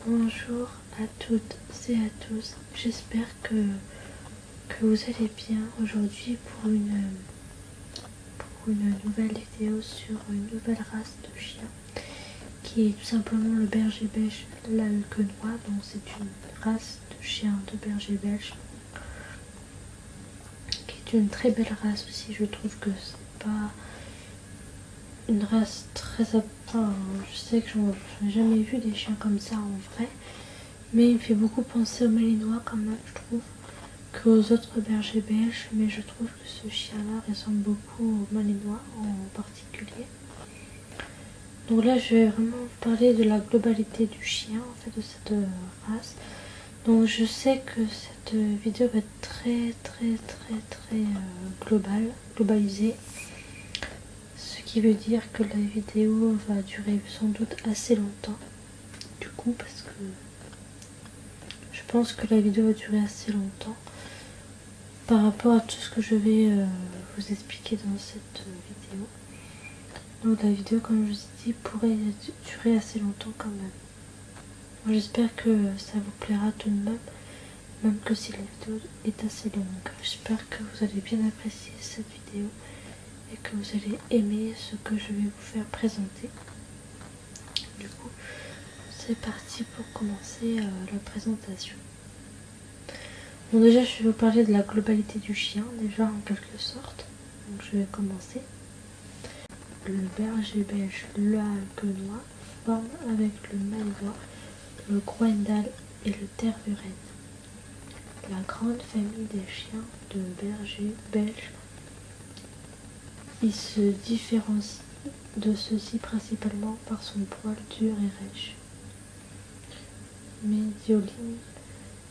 Bonjour à toutes et à tous, j'espère que vous allez bien aujourd'hui pour une nouvelle vidéo sur une nouvelle race de chien qui est tout simplement le berger belge l'Alquenois. Donc c'est une race de chien de berger belge qui est une très belle race aussi. Je trouve que c'est pas une race très... Enfin, je sais que je n'ai jamais vu des chiens comme ça en vrai, mais il me fait beaucoup penser au Malinois quand même, je trouve, qu'aux autres bergers belges, mais je trouve que ce chien-là ressemble beaucoup au Malinois en particulier. Donc là, je vais vraiment vous parler de la globalité du chien, en fait, de cette race. Donc je sais que cette vidéo va être très globalisée. Ce qui veut dire que la vidéo va durer sans doute assez longtemps. Du coup, parce que je pense que la vidéo va durer assez longtemps par rapport à tout ce que je vais vous expliquer dans cette vidéo. Donc la vidéo, comme je vous ai dit, pourrait durer assez longtemps quand même. J'espère que ça vous plaira tout de même, même que si la vidéo est assez longue. J'espère que vous allez bien apprécier cette vidéo et que vous allez aimer ce que je vais vous faire présenter. Du coup, c'est parti pour commencer la présentation. Bon, déjà, je vais vous parler de la globalité du chien, déjà en quelque sorte. Donc, je vais commencer. Le berger belge l'Alquenois forme avec le Malinois, le Groendal et le Tervuren la grande famille des chiens de berger belge. Il se différencie de ceux-ci principalement par son poil dur et rêche. Médioline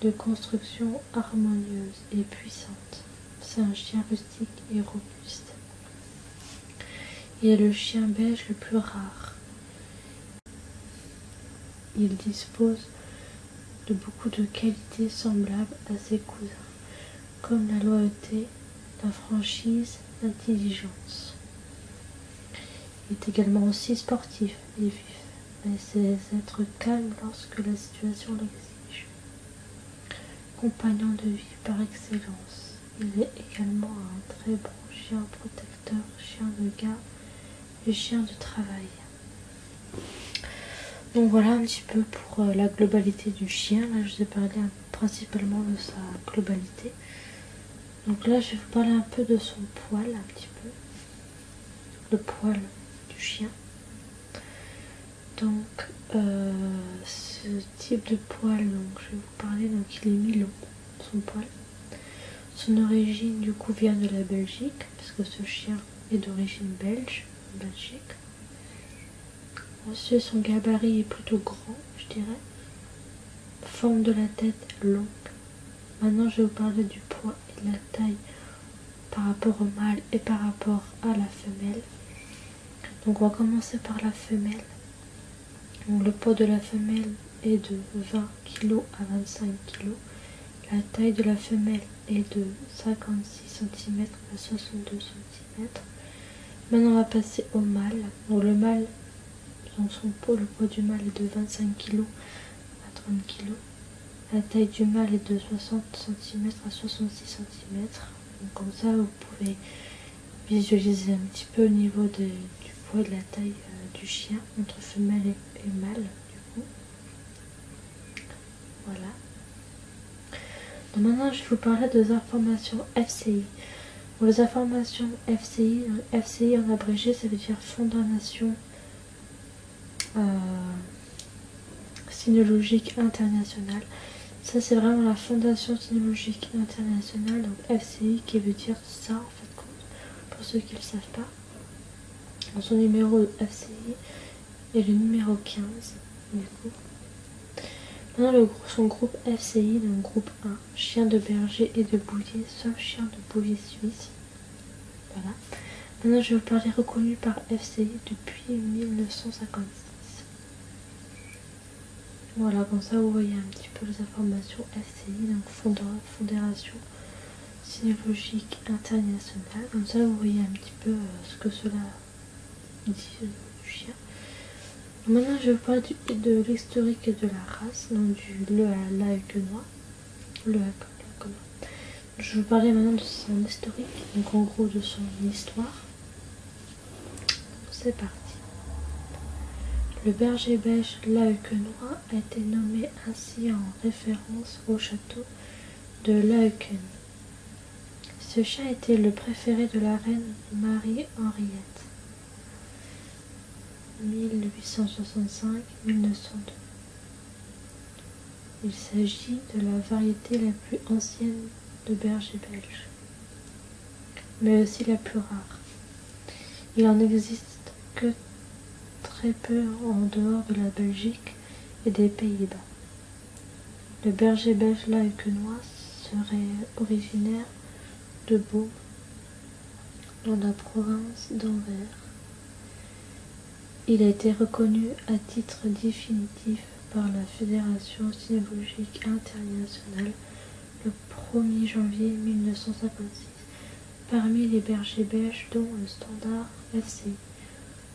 de construction harmonieuse et puissante. C'est un chien rustique et robuste. Il est le chien belge le plus rare. Il dispose de beaucoup de qualités semblables à ses cousins, comme la loyauté, la franchise, l'intelligence. Il est également aussi sportif et vif, mais sait être calme lorsque la situation l'exige. Compagnon de vie par excellence, il est également un très bon chien protecteur, chien de garde et chien de travail. Donc voilà un petit peu pour la globalité du chien. Là, je vous ai parlé principalement de sa globalité. Donc là, je vais vous parler un peu de son poil, un petit peu. Le poil du chien. Donc, ce type de poil, donc, je vais vous parler, donc il est mi-long, son poil. Son origine, du coup, vient de la Belgique, puisque ce chien est d'origine belge, en Belgique. Ensuite, son gabarit est plutôt grand, je dirais. Forme de la tête longue. Maintenant, je vais vous parler du poids et de la taille par rapport au mâle et par rapport à la femelle. Donc, on va commencer par la femelle. Donc, le poids de la femelle est de 20 kg à 25 kg. La taille de la femelle est de 56 cm à 62 cm. Maintenant, on va passer au mâle. Donc, le mâle, donc le poids du mâle est de 25 kg à 30 kg. La taille du mâle est de 60 cm à 66 cm. Donc, comme ça, vous pouvez visualiser un petit peu au niveau du poids et de la taille du chien entre femelle et mâle, du coup. Voilà. Donc maintenant, je vais vous parler des informations FCI. Pour les informations FCI, FCI en abrégé, ça veut dire Fondation Cynologique Internationale. Ça, c'est vraiment la Fondation Cynologique Internationale, donc FCI, qui veut dire ça, en fait, pour ceux qui ne le savent pas. Donc, son numéro FCI est le numéro 15, du coup. Maintenant, son groupe FCI, donc groupe 1, chien de berger et de bouvier, sauf chien de bouvier suisse. Voilà. Maintenant, je vais vous parler reconnu par FCI depuis 1956. Voilà, comme ça, vous voyez un petit peu les informations FCI, donc Fédération Cynologique Internationale. Comme ça, vous voyez un petit peu ce que cela dit du chien. Maintenant, je vais vous parler de l'historique de la race, donc du Laekenois. Laekenois. Je vais vous parler maintenant de son historique, donc en gros de son histoire. C'est parti. Le berger belge Laekenois a été nommé ainsi en référence au château de Laeken. Ce chien était le préféré de la reine Marie-Henriette. 1865-1902. Il s'agit de la variété la plus ancienne de berger belge, mais aussi la plus rare. Il en existe que très peu en dehors de la Belgique et des Pays-Bas. Le berger belge Laekenois serait originaire de Beaume, dans la province d'Anvers. Il a été reconnu à titre définitif par la Fédération cynégologique internationale le 1er janvier 1956 parmi les bergers belges dont le standard FCI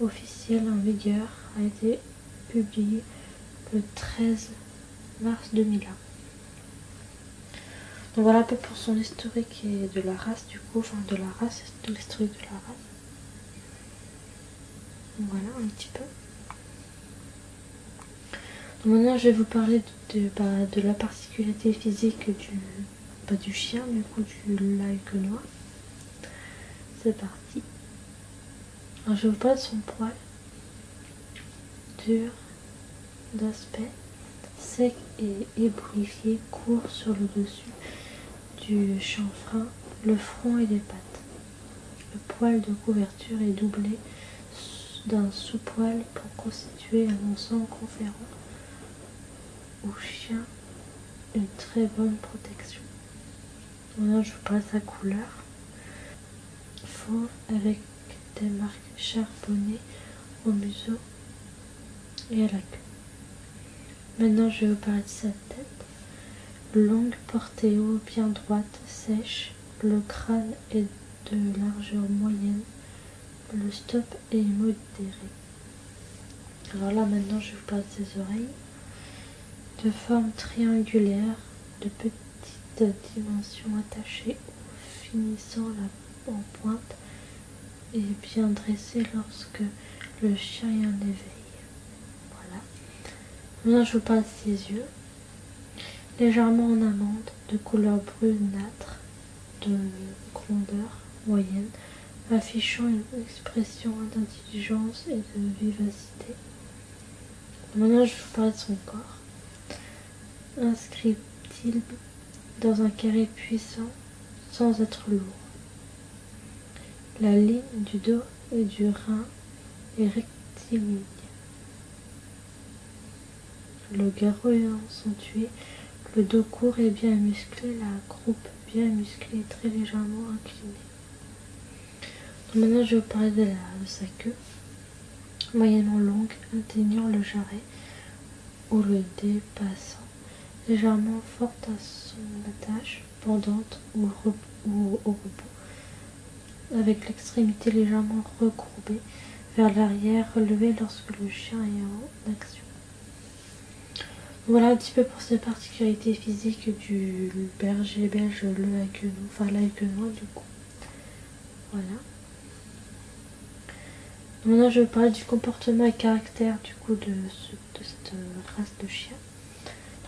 officiel en vigueur a été publié le 13 mars 2001. Donc voilà un peu pour son historique et de la race du coup, enfin de la race, de l'historique de la race. Voilà un petit peu. Donc maintenant je vais vous parler de la particularité physique du chien, du coup du Laekenois. C'est parti. Alors, je vais vous parler de son poil dur d'aspect, sec et ébouriffé, court sur le dessus du chanfrein, le front et les pattes. Le poil de couverture est doublé d'un sous-poil pour constituer un ensemble conférant au chien une très bonne protection. Maintenant je vous parle de sa couleur. Fauve avec des marques charbonnées au museau et à la queue. Maintenant je vais vous parler de sa tête. Longue, portée haut, bien droite, sèche. Le crâne est de largeur moyenne. Le stop est modéré. Alors là maintenant je vais vous parler de ses oreilles. De forme triangulaire, de petites dimensions attachées finissant en pointe et bien dressées lorsque le chien est en éveil. Voilà. Maintenant je vous parle de ses yeux. Légèrement en amande, de couleur brunâtre, de grandeur moyenne, affichant une expression d'intelligence et de vivacité. Maintenant je vais vous parler de son corps. Inscrit-il dans un carré puissant sans être lourd. La ligne du dos et du rein est rectiligne. Le garrot est accentué, le dos court et bien musclé, la croupe bien musclée et très légèrement inclinée. Donc maintenant je vais vous parler de sa queue, moyennement longue, atteignant le jarret ou le dépassant, légèrement forte à son attache, pendante ou au repos, avec l'extrémité légèrement recourbée vers l'arrière, relevée lorsque le chien est en action. Voilà un petit peu pour ces particularités physiques du berger belge Laekenois du coup. Voilà. Maintenant je vais parler du comportement et caractère du coup de cette race de chien.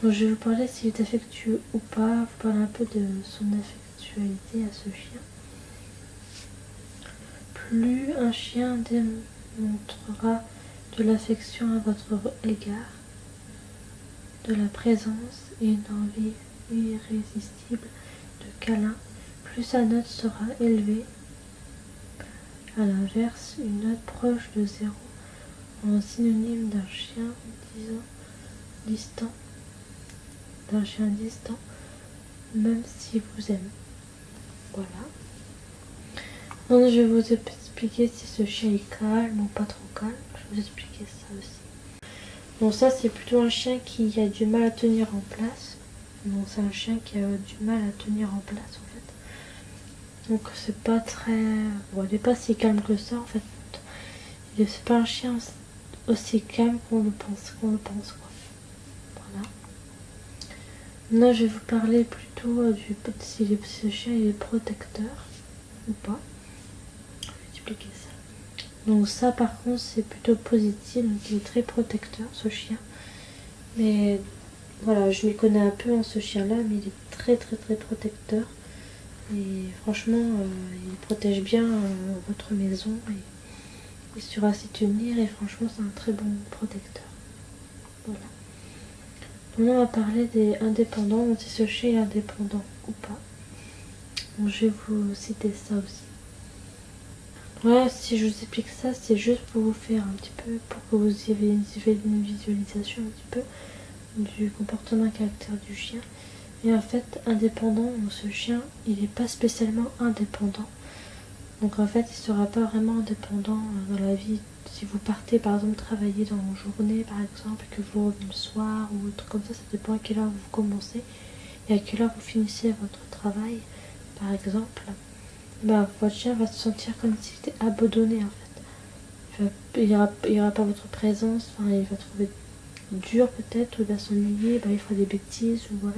Donc je vais vous parler s'il est affectueux ou pas, vous parler un peu de son affectualité à ce chien. Plus un chien démontrera de l'affection à votre égard, de la présence et une envie irrésistible de câlin, plus sa note sera élevée. À l'inverse, une note proche de 0 en synonyme d'un chien distant, même s'il vous aime. Voilà. Donc je vais vous expliquer si ce chien est calme ou pas trop calme. Je vais vous expliquer ça aussi. Donc ça c'est plutôt un chien qui a du mal à tenir en place. Donc c'est un chien qui a du mal à tenir en place en fait. Donc c'est pas très... Bon, il n'est pas si calme que ça en fait. C'est pas un chien aussi calme qu'on le pense, quoi. Voilà. Maintenant, je vais vous parler plutôt du si ce chien est protecteur ou pas. Je vais expliquer ça. Donc ça, par contre, c'est plutôt positif. Donc il est très protecteur, ce chien. Mais voilà, je m'y connais un peu en ce chien-là, mais il est très protecteur. Et franchement, il protège bien votre maison et il saura s'y tenir. Et franchement, c'est un très bon protecteur. Voilà. Maintenant, on va parler des indépendants. Donc, si ce chien est indépendant ou pas. Donc, je vais vous citer ça aussi. Ouais, si je vous explique ça, c'est juste pour vous faire un petit peu, pour que vous ayez une visualisation un petit peu du comportement et caractère du chien. Et en fait, indépendant, ce chien, il n'est pas spécialement indépendant. Donc en fait, il ne sera pas vraiment indépendant dans la vie. Si vous partez par exemple travailler dans une journée par exemple, et que vous revenez le soir ou autre comme ça dépend à quelle heure vous commencez et à quelle heure vous finissez votre travail par exemple. Bah, votre chien va se sentir comme s'il était abandonné en fait. Il n'y aura pas votre présence, enfin, il va trouver dur peut-être, ou il va s'ennuyer, bah, il fera des bêtises, ou voilà.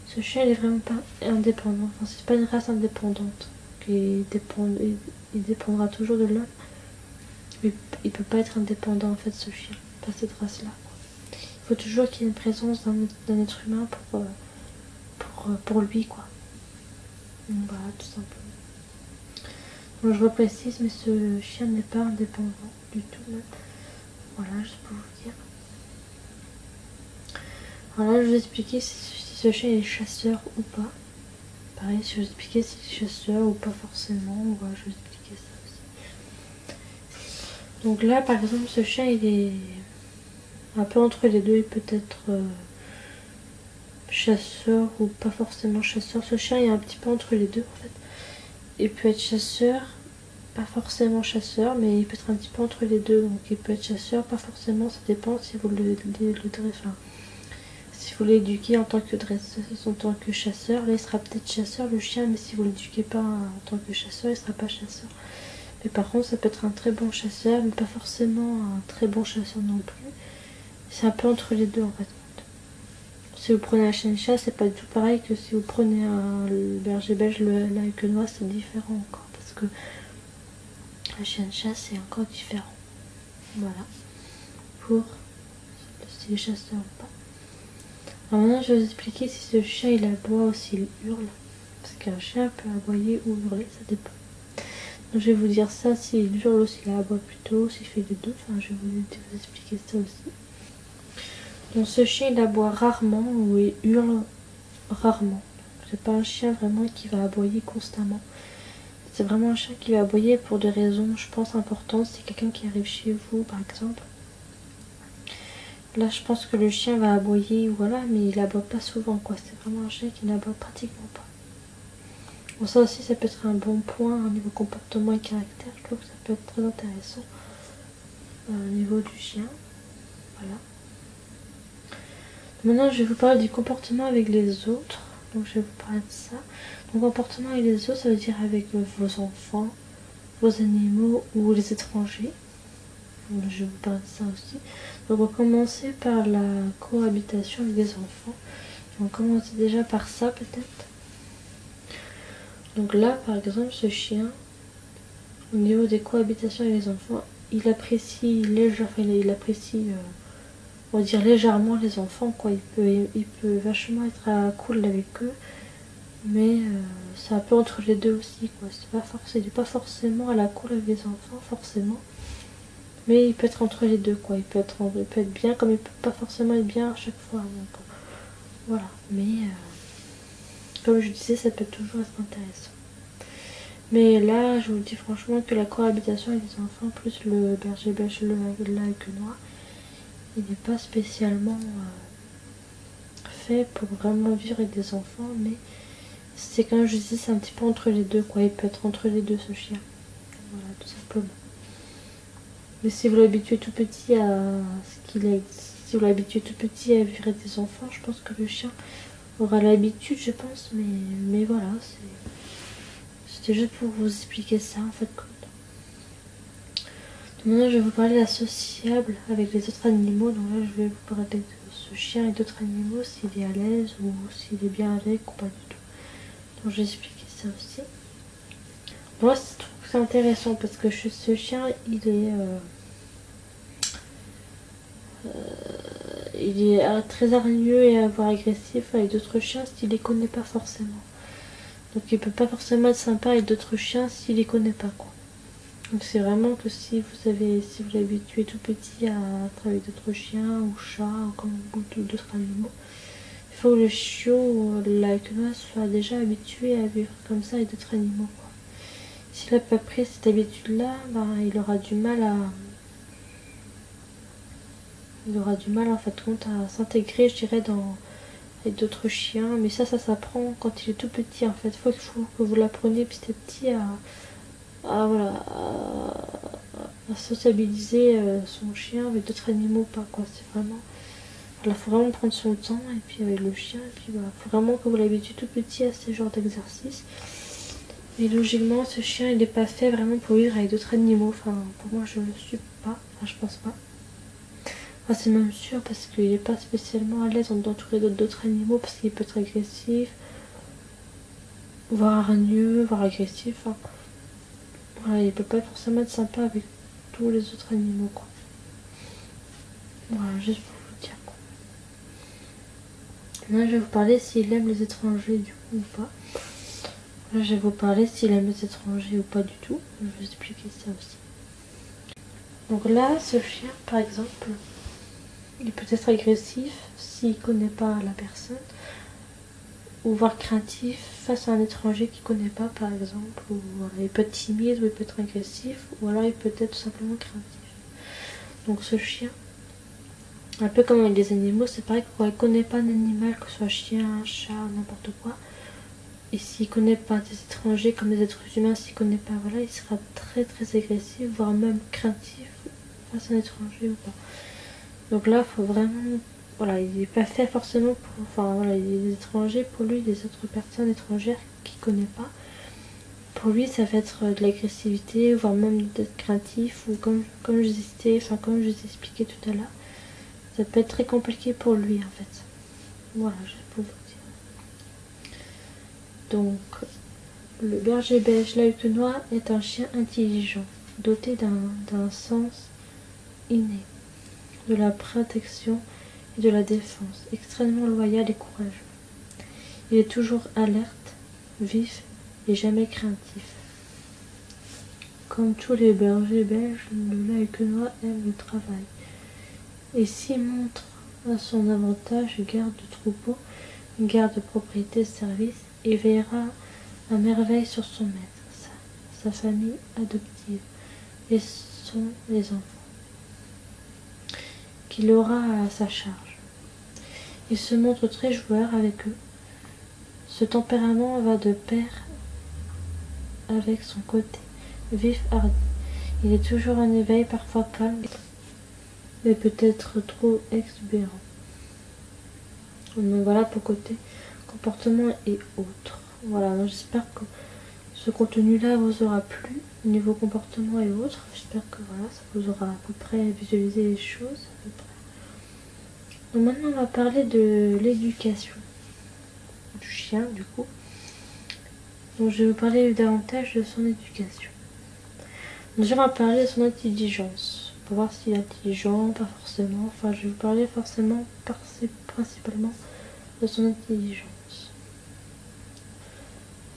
Ce chien il est vraiment pas indépendant, enfin, c'est pas une race indépendante. Il dépendra toujours de l'homme. Mais il peut pas être indépendant en fait ce chien, pas cette race là. Il faut toujours qu'il y ait une présence d'un être humain pour lui quoi. Donc, voilà, tout simplement. Donc, je reprécise, mais ce chien n'est pas indépendant du tout même. Voilà, juste pour vous dire. Voilà, je vais expliquer si ce chien est chasseur ou pas. Pareil, je vais expliquer s'il est chasseur ou pas forcément. Voilà, je vais expliquer ça aussi. Donc là, par exemple, ce chien, il est un peu entre les deux. Il peut être chasseur ou pas forcément chasseur. Ce chien, il est un petit peu entre les deux, en fait. Il peut être chasseur, pas forcément chasseur, mais il peut être un petit peu entre les deux. Donc il peut être chasseur, pas forcément, ça dépend si vous le dressez. Si vous l'éduquez en tant que dresseuse, en tant que chasseur, là il sera peut-être chasseur le chien, mais si vous l'éduquez pas en tant que chasseur, il sera pas chasseur. Mais par contre, ça peut être un très bon chasseur, mais pas forcément un très bon chasseur non plus. C'est un peu entre les deux en fait. Si vous prenez un chien de chasse, c'est pas du tout pareil que si vous prenez un berger belge, l'Aïkenois, c'est différent encore. Parce que un chien de chasse, c'est encore différent. Voilà. Pour si les chasseurs ou pas. Alors maintenant, je vais vous expliquer si ce chien il aboie ou s'il hurle. Parce qu'un chien peut aboyer ou hurler, ça dépend. Donc je vais vous dire ça, s'il hurle ou s'il aboie plutôt, s'il fait les deux. Enfin, je vais vous expliquer ça aussi. Donc ce chien il aboie rarement ou il hurle rarement. C'est pas un chien vraiment qui va aboyer constamment. C'est vraiment un chien qui va aboyer pour des raisons, je pense, importantes. C'est quelqu'un qui arrive chez vous, par exemple. Là, je pense que le chien va aboyer, voilà, mais il aboie pas souvent, quoi. C'est vraiment un chien qui n'aboie pratiquement pas. Bon, ça aussi, ça peut être un bon point au niveau comportement et caractère. Je trouve que ça peut être très intéressant au niveau du chien. Voilà. Maintenant, je vais vous parler du comportement avec les autres. Donc, je vais vous parler de ça. Donc, comportement avec les autres, ça veut dire avec vos enfants, vos animaux ou les étrangers. Donc, je vais vous parler de ça aussi. Donc, on va commencer par la cohabitation avec les enfants. On va commencer déjà par ça, peut-être. Donc là, par exemple, ce chien, au niveau des cohabitations avec les enfants, il apprécie on va dire légèrement les enfants, quoi. Il peut vachement être cool avec eux, mais c'est un peu entre les deux aussi, quoi. Il n'est pas forcément à la cool avec les enfants, forcément, mais il peut être entre les deux, quoi. Il peut être bien, comme il peut pas forcément être bien à chaque fois. Donc, voilà, mais comme je disais, ça peut toujours être intéressant. Mais là, je vous dis franchement que la cohabitation avec les enfants, plus le berger belge, l'Aïkenois, il n'est pas spécialement fait pour vraiment vivre avec des enfants, mais c'est comme je disais, c'est un petit peu entre les deux, quoi. Il peut être entre les deux, ce chien. Voilà, tout simplement. Mais si vous l'habituez tout petit si vous l'habituez tout petit à vivre avec des enfants, je pense que le chien aura l'habitude, je pense, mais voilà, c'était juste pour vous expliquer ça, en fait. Maintenant, je vais vous parler de la sociable avec les autres animaux. Donc là, je vais vous parler de ce chien et d'autres animaux, s'il est à l'aise ou s'il est bien avec ou pas du tout. Donc, je vais expliquer ça aussi. Moi, je trouve que c'est intéressant parce que ce chien, il est très hargneux et voire agressif avec d'autres chiens s'il les connaît pas forcément. Donc, il peut pas forcément être sympa avec d'autres chiens s'il les connaît pas, quoi. Donc c'est vraiment que si vous l'avez habitué tout petit à travailler avec d'autres chiens ou chats ou d'autres animaux, il faut que le chiot ou la quenoise soit déjà habitué à vivre comme ça avec d'autres animaux, quoi. S'il n'a pas pris cette habitude-là, ben, il aura du mal en fait compte à s'intégrer, je dirais, avec d'autres chiens. Mais ça s'apprend quand il est tout petit en fait. Il faut que vous l'appreniez petit à petit voilà, à sociabiliser son chien avec d'autres animaux ou pas, quoi. C'est vraiment, il faut vraiment prendre son temps et puis avec le chien et puis voilà, faut vraiment que vous l'habituez tout petit à ce genre d'exercice. Et logiquement, ce chien il n'est pas fait vraiment pour vivre avec d'autres animaux. Enfin, pour moi, je ne le suis pas. Enfin, je pense pas. Enfin, c'est même sûr parce qu'il n'est pas spécialement à l'aise d'entourer d'autres animaux parce qu'il peut être agressif, voire hargneux, voire agressif. Enfin, voilà, il peut pas forcément être sympa avec tous les autres animaux, quoi. Voilà, juste pour vous dire, quoi. Là, je vais vous parler s'il aime les étrangers du coup ou pas. Là, je vais vous parler s'il aime les étrangers ou pas du tout. Je vais vous expliquer ça aussi. Donc là, ce chien, par exemple, il peut être agressif s'il connaît pas la personne, ou voire craintif face à un étranger qu'il connaît pas, par exemple. Ou voilà, il peut être timide, ou il peut être agressif, ou alors il peut être tout simplement craintif. Donc ce chien, un peu comme avec les animaux, c'est pareil qu'on ne connaît pas un animal, que ce soit chien, chat, n'importe quoi. Et s'il ne connaît pas des étrangers comme des êtres humains, s'il ne connaît pas, voilà, il sera très très agressif, voire même craintif face à un étranger ou pas. Donc là, il faut vraiment, voilà, il n'est pas fait forcément pour, enfin voilà, les étrangers, pour lui, les autres personnes étrangères qu'il ne connaît pas, pour lui, ça va être de l'agressivité, voire même d'être craintif, ou comme je disais, enfin comme je vous ai expliqué tout à l'heure, ça peut être très compliqué pour lui en fait. Voilà, je peux vous dire. Donc, le berger belge lahuquenois est un chien intelligent, doté d'un sens inné, de la protection et de la défense, extrêmement loyal et courageux. Il est toujours alerte, vif et jamais craintif. Comme tous les bergers belges, le lahuquenois aime le travail et s'y montre à son avantage garde de troupeau, garde de propriété service et veillera à merveille sur son maître, sa famille adoptive et les enfants qu'il aura à sa charge. Il se montre très joueur avec eux. Ce tempérament va de pair avec son côté vif hardi. Il est toujours en éveil, parfois calme, mais peut-être trop exubérant. Donc voilà pour côté comportement et autres. Voilà, j'espère que ce contenu-là vous aura plu au niveau comportement et autres. J'espère que voilà, ça vous aura à peu près visualisé les choses. Donc maintenant on va parler de l'éducation du chien du coup. Donc je vais vous parler davantage de son éducation. Déjà on va parler de son intelligence. Pour voir s'il est intelligent, pas forcément. Enfin je vais vous parler principalement de son intelligence.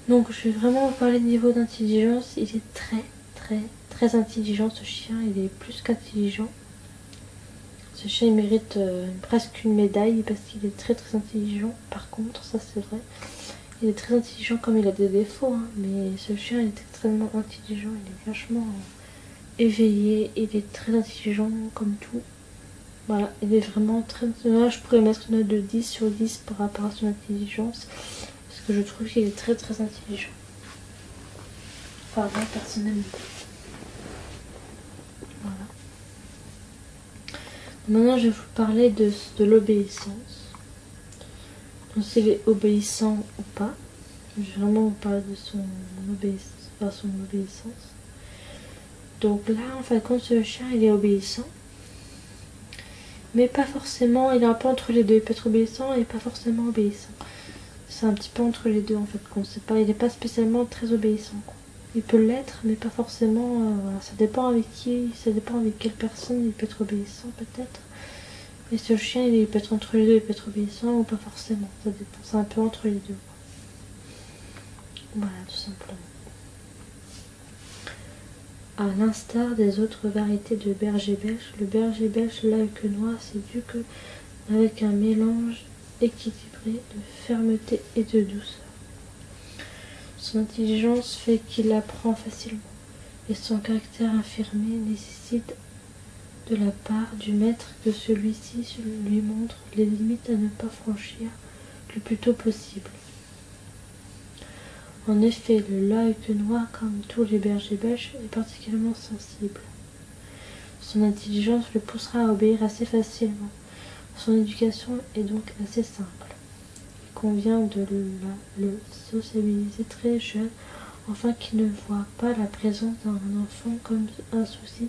Donc je vais vraiment vous parler de niveau d'intelligence. Il est très intelligent ce chien. Il est plus qu'intelligent. Ce chien il mérite presque une médaille parce qu'il est très intelligent. Par contre, ça c'est vrai. Il est très intelligent comme il a des défauts. Hein, mais ce chien il est extrêmement intelligent. Il est vachement éveillé. Il est très intelligent comme tout. Voilà, il est vraiment très... Là, je pourrais mettre une note de 10 sur 10 par rapport à son intelligence. Parce que je trouve qu'il est très intelligent. Enfin, moi, personnellement. Voilà. Maintenant, je vais vous parler de l'obéissance. Donc, s'il est obéissant ou pas. Je vais vraiment vous parler de son obéissance. Donc là, en fin de compte, ce chien, il est obéissant. Mais pas forcément, il est un peu entre les deux. Il peut être obéissant et pas forcément obéissant. C'est un petit peu entre les deux, en fait. Il n'est pas spécialement très obéissant, quoi. Il peut l'être, mais pas forcément. Voilà. Ça dépend avec qui, ça dépend avec quelle personne il peut être obéissant, peut-être. Et ce chien, il peut être entre les deux. Il peut être obéissant ou pas forcément. Ça dépend. C'est un peu entre les deux, quoi. Voilà, tout simplement. À l'instar des autres variétés de berger belge, le berger belge laéquenois s'éduque avec un mélange équilibré de fermeté et de douceur. Son intelligence fait qu'il apprend facilement, et son caractère affirmé nécessite de la part du maître que celui-ci lui montre les limites à ne pas franchir le plus tôt possible. En effet, le laéquenois, comme tous les bergers belges, est particulièrement sensible. Son intelligence le poussera à obéir assez facilement. Son éducation est donc assez simple. Il convient de le sociabiliser très jeune, afin qu'il ne voie pas la présence d'un enfant comme un souci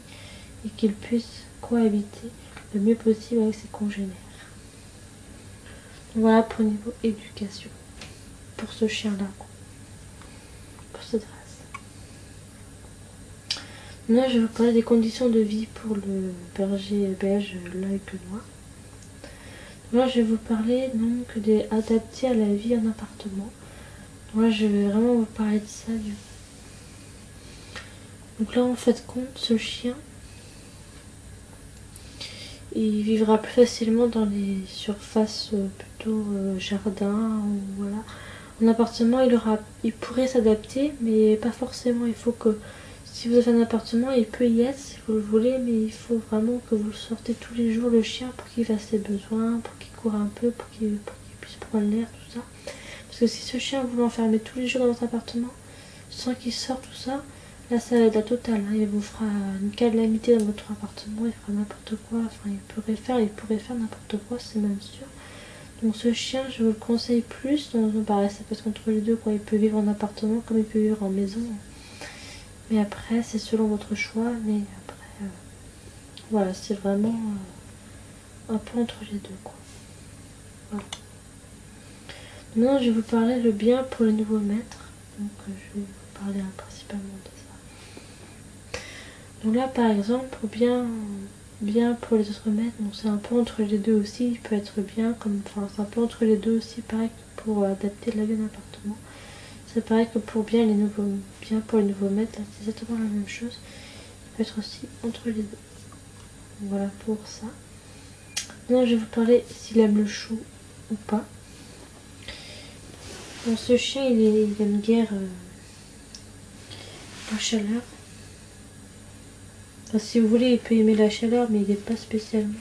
et qu'il puisse cohabiter le mieux possible avec ses congénères. Voilà pour le niveau éducation, pour ce chien-là, pour cette race. Maintenant, je vais vous parler des conditions de vie pour le berger belge laéquenois. Là, je vais vous parler donc des adaptés à la vie en appartement. Là, je vais vraiment vous parler de ça. Donc là, en fait, compte, ce chien, il vivra plus facilement dans les surfaces plutôt jardin ou voilà. En appartement, il pourrait s'adapter, mais pas forcément. Il faut que, si vous avez un appartement, il peut y être si vous le voulez, mais il faut vraiment que vous le sortez tous les jours, le chien, pour qu'il fasse ses besoins, pour qu'il court un peu, pour qu'il puisse prendre l'air, tout ça. Parce que si ce chien, vous l'enfermez tous les jours dans votre appartement, sans qu'il sorte, tout ça, là, ça va être la totale. Hein. Il vous fera une calamité dans votre appartement, il fera n'importe quoi. Enfin, il pourrait faire n'importe quoi, c'est même sûr. Donc ce chien, je vous le conseille plus. Pareil, ça peut être entre les deux, quoi. Il peut vivre en appartement comme il peut vivre en maison. Mais après, c'est selon votre choix. Mais après, voilà, c'est vraiment un peu entre les deux, quoi. Voilà. Maintenant, je vais vous parler le bien pour les nouveaux maîtres. Donc, je vais vous parler principalement de ça. Donc là, par exemple, bien pour les autres maîtres, donc c'est un peu entre les deux aussi. Il peut être bien, c'est un peu entre les deux aussi, pareil que pour adapter la vie d'un appartement. C'est pareil que pour bien pour les nouveaux maîtres, là, c'est exactement la même chose. Il peut être aussi entre les deux. Voilà pour ça. Maintenant, je vais vous parler s'il aime le chaud ou pas. Bon, ce chien, il aime guère la chaleur. Enfin, si vous voulez, il peut aimer la chaleur, mais il n'est pas spécialement.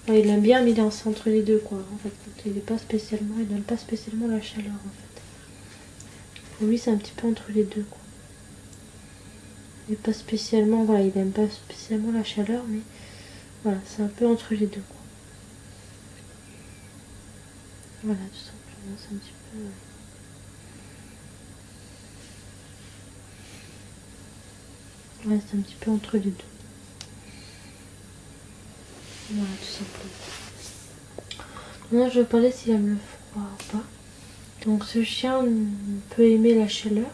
Enfin, il aime bien, mais il est entre les deux, quoi. En fait, il n'aime pas spécialement la chaleur, en fait. Pour lui, c'est un petit peu entre les deux, quoi. Il n'est pas spécialement, voilà, il n'aime pas spécialement la chaleur, mais voilà, c'est un peu entre les deux, quoi. Voilà, tout simplement, c'est un petit peu. Ouais, c'est un petit peu entre les deux. Voilà, tout simplement. Maintenant, je vais parler s'il aime le froid ou pas. Donc, ce chien peut aimer la chaleur.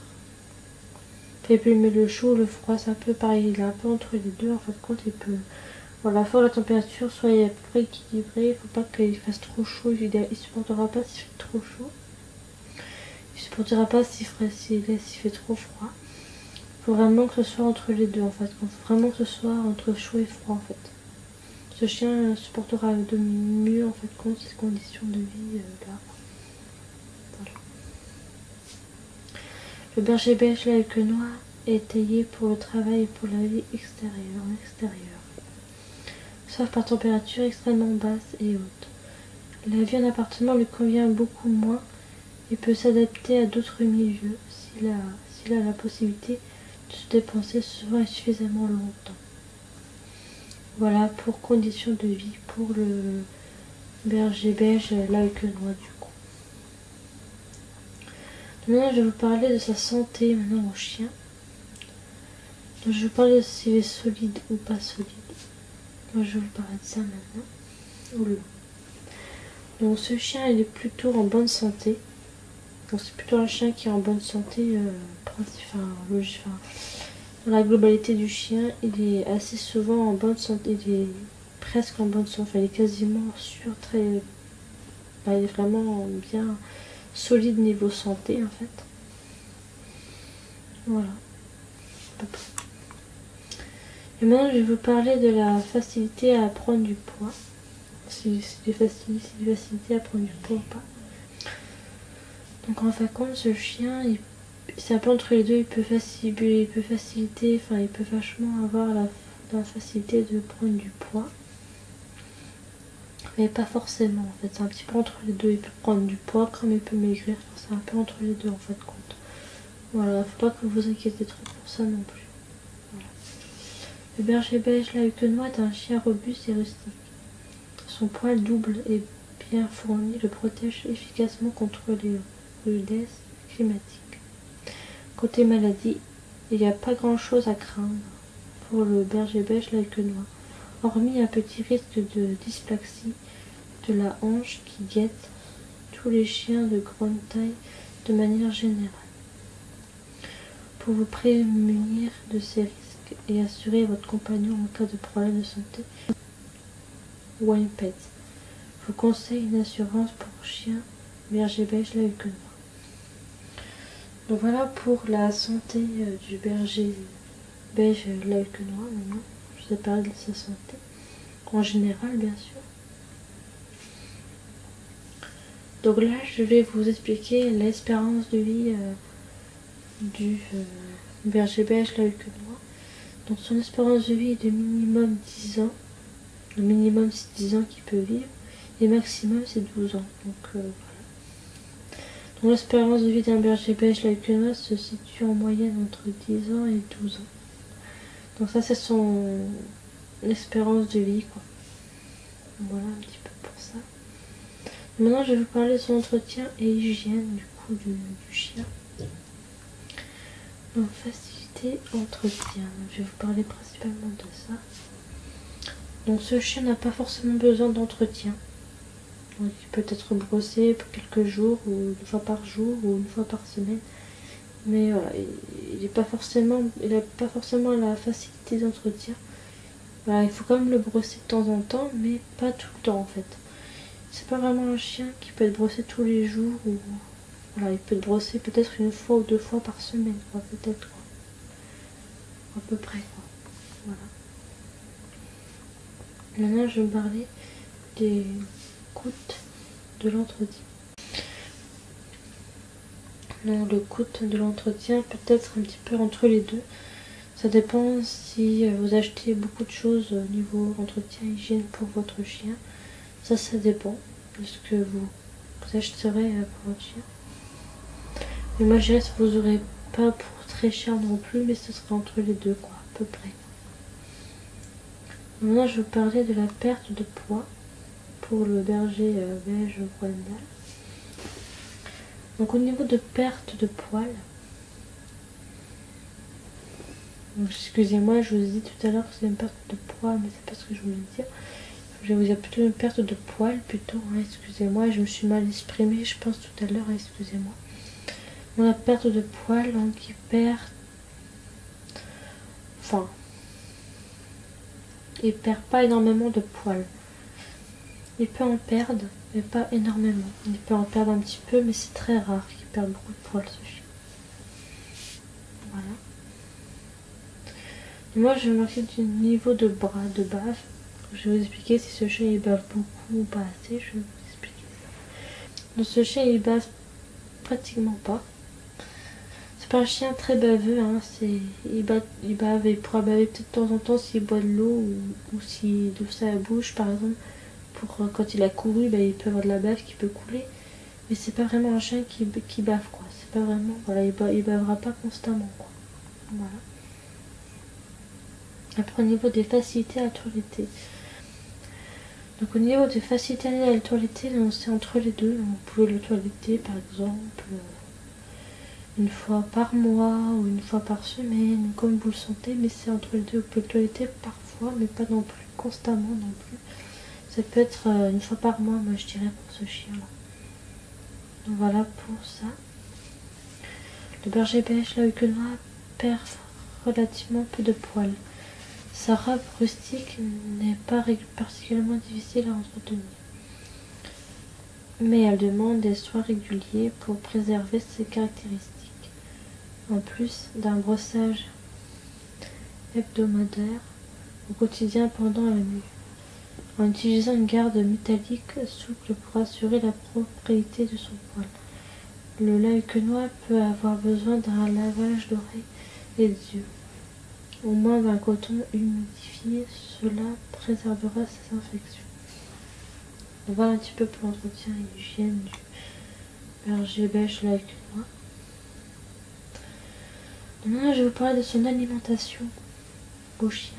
Il peut aimer le chaud, le froid, c'est un peu pareil. Il est un peu entre les deux. En fin de compte, il peut. Voilà, il faut que la température soit à peu près équilibrée. Il ne faut pas qu'il fasse trop chaud. Il ne supportera pas s'il fait trop chaud. Il ne supportera pas s'il fait trop froid. Il faut vraiment que ce soit entre les deux, en fait. Il faut vraiment que ce soit entre chaud et froid, en fait. Ce chien supportera de mieux, en fait, compte ces conditions de vie là. Voilà. Le berger belge laéquenois est taillé pour le travail et pour la vie extérieure, sauf par température extrêmement basse et haute. La vie en appartement lui convient beaucoup moins et peut s'adapter à d'autres milieux s'il a la possibilité de se dépenser souvent et suffisamment longtemps. Voilà pour conditions de vie pour le berger belge laéquenois du coup. Maintenant, je vais vous parler de sa santé maintenant au chien. Donc, je vais parler de s'il est solide ou pas solide. Moi, je vais vous parler de ça maintenant. Oula. Donc ce chien il est plutôt en bonne santé. Donc c'est plutôt un chien qui est en bonne santé, dans la globalité du chien, il est assez souvent en bonne santé, il est presque en bonne santé, enfin il est quasiment il est vraiment bien solide niveau santé en fait. Voilà. Et maintenant je vais vous parler de la facilité à prendre du poids. Si c'est du facilité à prendre du poids ou pas. Donc en fin de compte, ce chien, c'est un peu entre les deux, il peut faciliter, enfin il peut vachement avoir la facilité de prendre du poids. Mais pas forcément en fait, c'est un petit peu entre les deux, il peut prendre du poids comme il peut maigrir, enfin, c'est un peu entre les deux en fin de compte. Voilà, faut pas que vous vous inquiétez trop pour ça non plus. Voilà. Le berger belge laéconois est un chien robuste et rustique. Son poil double et bien fourni le protège efficacement contre les rudesses climatiques. Côté maladie, il n'y a pas grand chose à craindre pour le berger belge laéconois, hormis un petit risque de dysplasie de la hanche qui guette tous les chiens de grande taille de manière générale. Pour vous prémunir de ces risques et assurer votre compagnon en cas de problème de santé, WinePet vous conseille une assurance pour chiens berger belge laéconois. Donc voilà pour la santé du berger belge laéconois. Maintenant, je vous ai parlé de sa santé en général, bien sûr. Donc là, je vais vous expliquer l'espérance de vie du berger belge laéconois. Donc son espérance de vie est de minimum 10 ans. Le minimum c'est 10 ans qu'il peut vivre et maximum c'est 12 ans. Donc voilà. Donc l'espérance de vie d'un berger belge laéconois se situe en moyenne entre 10 ans et 12 ans. Donc ça c'est son espérance de vie quoi. Voilà un petit peu pour ça. Maintenant je vais vous parler de son entretien et hygiène du coup du chien. Donc facilité entretien. Donc, je vais vous parler principalement de ça. Donc ce chien n'a pas forcément besoin d'entretien. Donc il peut être brossé pour quelques jours ou une fois par jour ou une fois par semaine. Mais voilà, il n'a pas forcément la facilité d'entretien. Voilà, il faut quand même le brosser de temps en temps, mais pas tout le temps en fait. C'est pas vraiment un chien qui peut être brossé tous les jours ou voilà, il peut être brossé peut-être une fois ou 2 fois par semaine, quoi, peut-être quoi. À peu près quoi. Voilà. Maintenant je vais parler des coûts de l'entretien. Donc le coût de l'entretien peut être un petit peu entre les deux. Ça dépend si vous achetez beaucoup de choses au niveau entretien hygiène pour votre chien. Ça dépend de ce que vous achèterez pour votre chien. Mais moi je dirais que vous n'aurez pas pour très cher non plus, mais ce sera entre les deux quoi, à peu près. Maintenant je vais vous parler de la perte de poids pour le berger belge Groenendael. Donc au niveau de perte de poil, excusez-moi, je vous ai dit tout à l'heure que c'est une perte de poil, mais c'est pas ce que je voulais dire. Je vais vous dire plutôt une perte de poil, plutôt, hein, excusez-moi, je me suis mal exprimée, je pense tout à l'heure, excusez-moi. Donc, la perte de poil, donc il perd, enfin, il perd pas énormément de poil. Il peut en perdre, mais pas énormément. Il peut en perdre un petit peu, mais c'est très rare qu'il perde beaucoup de poil, ce chien. Voilà. Et moi, je vais marquer du niveau de bras, de bave. Je vais vous expliquer si ce chien il bave beaucoup ou pas assez. Je vais vous expliquer ça. Donc, ce chien il bave pratiquement pas. C'est pas un chien très baveux. Hein. Il bave et il pourra baver peut-être de temps en temps s'il boit de l'eau ou s'il ouvre sa bouche, par exemple. Pour quand il a couru, il peut avoir de la bave qui peut couler. Mais c'est pas vraiment un chien qui bave quoi. C'est pas vraiment. Voilà, il bavera pas constamment quoi. Voilà. Après au niveau des facilités à toiletter. Donc au niveau des facilités à la toiletter, c'est entre les deux. Vous pouvez le toiletter par exemple une fois par mois ou une fois par semaine, comme vous le sentez, mais c'est entre les deux. Vous pouvez toiletter parfois, mais pas non plus constamment non plus. Ça peut être une fois par mois, moi je dirais, pour ce chien-là. Donc voilà pour ça. Le berger belge, l'œil que noir, perd relativement peu de poils. Sa robe rustique n'est pas particulièrement difficile à entretenir, mais elle demande des soins réguliers pour préserver ses caractéristiques. En plus d'un brossage hebdomadaire au quotidien pendant la nuit, en utilisant une garde métallique souple pour assurer la propriété de son poil. Le laéquenois peut avoir besoin d'un lavage d'oreilles et d'yeux, au moins d'un coton humidifié, cela préservera ses infections. Voilà un petit peu pour l'entretien et l'hygiène du berger belge laéquenois. Maintenant, je vais vous parler de son alimentation au chien.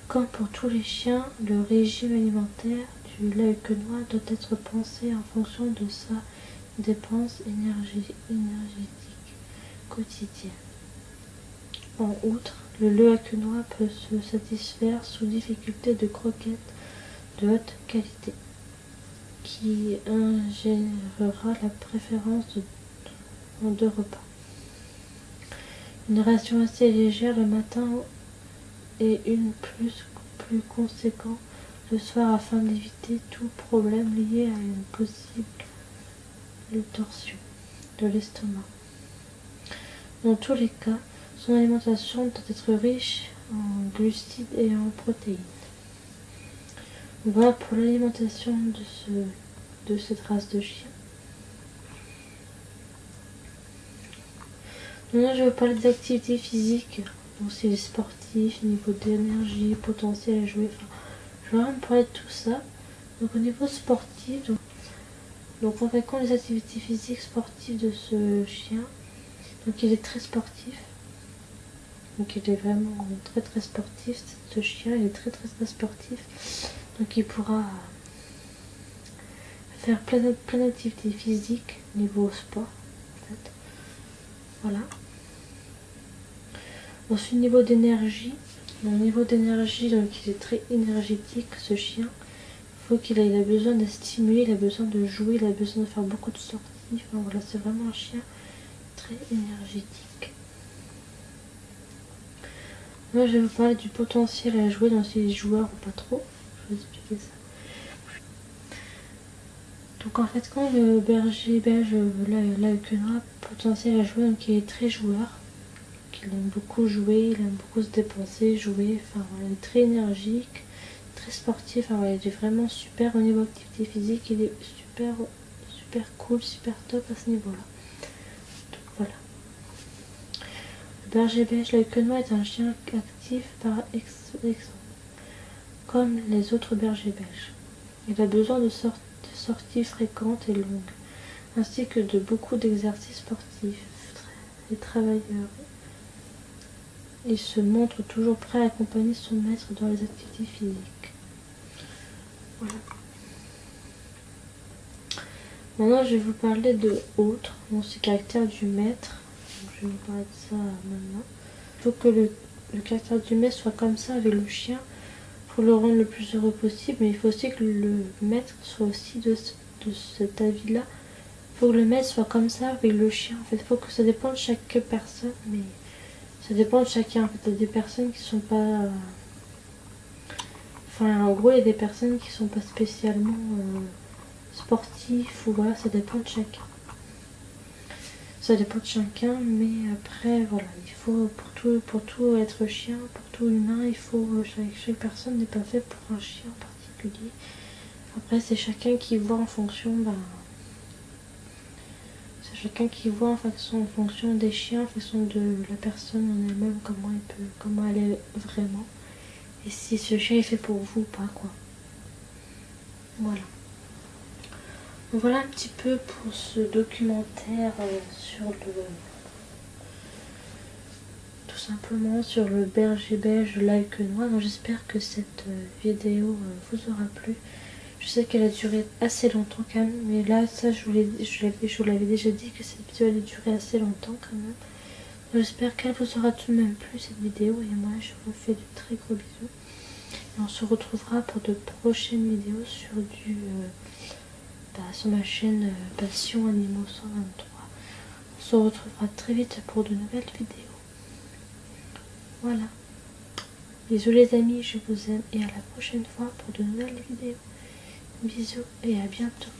Comme pour tous les chiens, le régime alimentaire du laéquenois doit être pensé en fonction de sa dépense énergétique quotidienne. En outre, le laéquenois peut se satisfaire sous difficulté de croquettes de haute qualité, qui ingérera la préférence en 2 repas. Une ration assez légère le matin et une plus conséquente le soir afin d'éviter tout problème lié à une possible torsion de l'estomac. Dans tous les cas, son alimentation doit être riche en glucides et en protéines. Voilà pour l'alimentation de cette race de chien. Maintenant, je vais vous parler des activités physiques, donc c'est les sportifs, niveau d'énergie, potentiel à jouer. Enfin, je vais vraiment parler de tout ça. Donc au niveau sportif, donc en fait, quand les activités physiques sportives de ce chien, donc il est très sportif. Donc il est vraiment très très sportif, ce chien, il est très très très sportif. Donc il pourra faire plein d'activités physiques niveau sport en fait. Voilà. Ensuite niveau d'énergie. Donc il est très énergétique ce chien. Il a besoin d'être stimulé, il a besoin de jouer, il a besoin de faire beaucoup de sorties. Enfin voilà, c'est vraiment un chien très énergétique. Moi je vais vous parler du potentiel à jouer dans ces joueurs ou pas trop. Je vais vous expliquer ça. Donc en fait quand le berger belge laéquenois potentiel à jouer, donc il est très joueur, donc il aime beaucoup jouer, il aime beaucoup se dépenser, jouer, enfin voilà, il est très énergique, très sportif, enfin voilà, il est vraiment super au niveau activité physique, il est super cool, super top à ce niveau là. Donc voilà. Le berger belge laéquenois est un chien actif par exemple, comme les autres bergers belges. Il a besoin de sorties fréquentes et longues, ainsi que de beaucoup d'exercices sportifs et travailleurs. Il se montre toujours prêt à accompagner son maître dans les activités physiques. Voilà. Maintenant, je vais vous parler de autres, donc c'est le caractère du maître. Donc, je vais vous parler de ça maintenant. Il faut que le caractère du maître soit comme ça avec le chien pour le rendre le plus heureux possible, mais il faut aussi que le maître soit aussi de cet avis-là. Il faut que le maître soit comme ça avec le chien. En fait, il faut que ça dépend de chaque personne, mais ça dépend de chacun. En fait, il y a des personnes qui sont pas... Enfin, en gros, il y a des personnes qui sont pas spécialement sportifs, ou voilà, ça dépend de chacun. Ça dépend de chacun, mais après, voilà, il faut, pour tout être chien, pour tout humain, il faut, chaque personne n'est pas fait pour un chien en particulier. Après, c'est chacun qui voit en fonction, c'est chacun qui voit en fonction des chiens, en fonction de la personne en elle-même, comment elle est vraiment. Et si ce chien est fait pour vous ou pas, quoi. Voilà. Voilà un petit peu pour ce documentaire tout simplement sur le berger belge laéquenois. Donc j'espère que cette vidéo vous aura plu. Je sais qu'elle a duré assez longtemps quand même, mais là, ça, je vous l'avais déjà dit que cette vidéo allait durer assez longtemps quand même. J'espère qu'elle vous aura tout de même plu cette vidéo, et moi, je vous fais de très gros bisous. Et on se retrouvera pour de prochaines vidéos sur sur ma chaîne Passion Animaux 123. On se retrouvera très vite pour de nouvelles vidéos. Voilà. Bisous les amis, je vous aime et à la prochaine fois pour de nouvelles vidéos. Bisous et à bientôt.